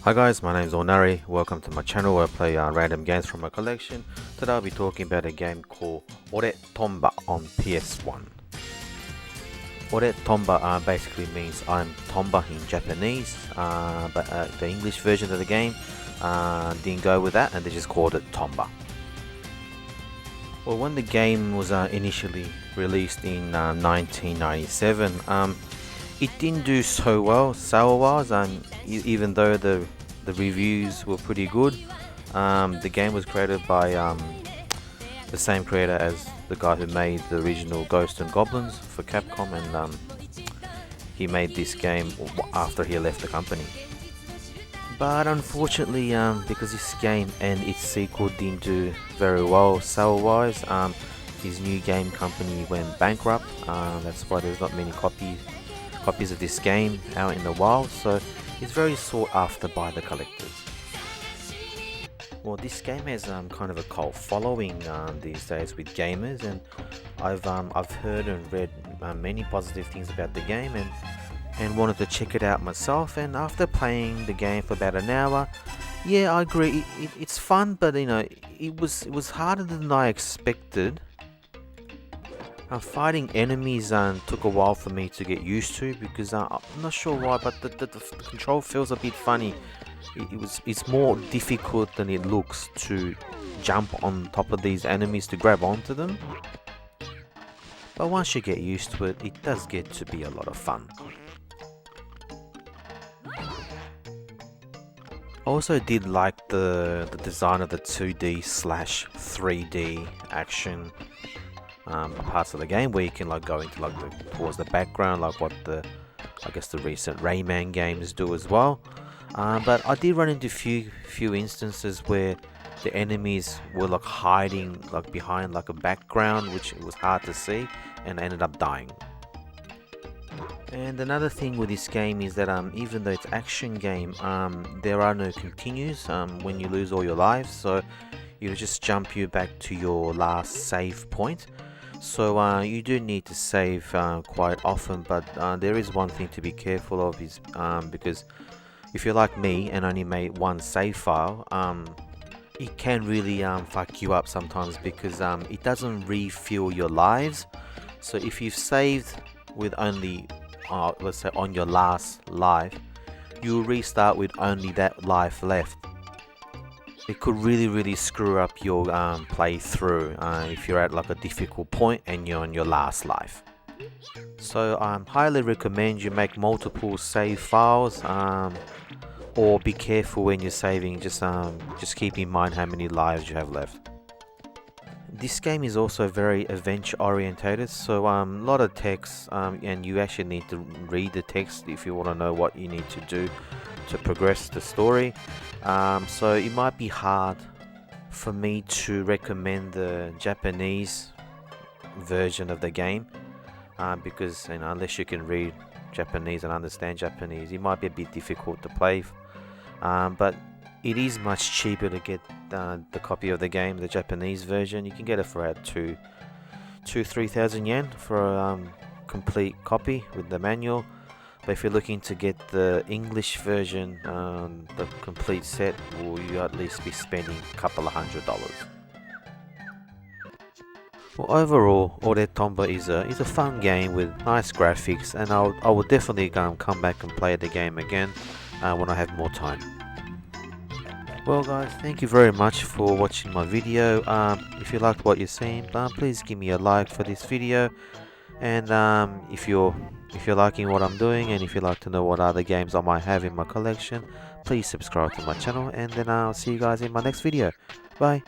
Hi guys, my name is Ornari. Welcome to my channel where I play random games from my collection. Today I'll be talking about a game called Tomba on PS1. Tomba basically means I'm Tomba in Japanese, but the English version of the game didn't go with that and they just called it Tomba. Well, when the game was initially released in 1997, it didn't do so well sale-wise, even though the reviews were pretty good. The game was created by the same creator as the guy who made the original Ghosts and Goblins for Capcom, and he made this game after he left the company. But unfortunately, because this game and its sequel didn't do very well sale-wise, his new game company went bankrupt. That's why there's not many copies of this game out in the wild, so it's very sought after by the collectors. Well, this game has kind of a cult following these days with gamers, and I've heard and read many positive things about the game, and wanted to check it out myself. And after playing the game for about an hour, yeah, I agree, it's fun, but you know, it was harder than I expected. Fighting enemies took a while for me to get used to, because I'm not sure why, but the control feels a bit funny. It's more difficult than it looks to jump on top of these enemies to grab onto them. But once you get used to it, it does get to be a lot of fun. I also did like the design of the 2D/3D action parts of the game, where you can go into towards the background, like what the recent Rayman games do as well. But I did run into few instances where the enemies were hiding behind a background, which it was hard to see, and I ended up dying. And another thing with this game is that even though it's action game, there are no continues when you lose all your lives, so it'll just jump you back to your last save point. So you do need to save quite often, but there is one thing to be careful of, is because if you're like me and only made one save file, it can really fuck you up sometimes, because it doesn't refill your lives. So if you've saved with only let's say on your last life, you'll restart with only that life left. It could really screw up your playthrough if you're at a difficult point and you're on your last life. So I highly recommend you make multiple save files, or be careful when you're saving. Just keep in mind how many lives you have left. This game is also very adventure orientated, so a lot of text, and you actually need to read the text if you want to know what you need to do to progress the story. So it might be hard for me to recommend the Japanese version of the game, because unless you can read Japanese and understand Japanese, it might be a bit difficult to play. But it is much cheaper to get the copy of the game, the Japanese version. You can get it for about 3,000 yen for a complete copy with the manual. But if you're looking to get the English version, the complete set, will you at least be spending a couple of $100. Well, overall, Tomba is a fun game with nice graphics, and I will definitely come back and play the game again when I have more time. Well guys, thank you very much for watching my video. If you liked what you're seeing, please give me a like for this video. And if you're liking what I'm doing, and if you'd like to know what other games I might have in my collection, please subscribe to my channel, and then I'll see you guys in my next video. Bye.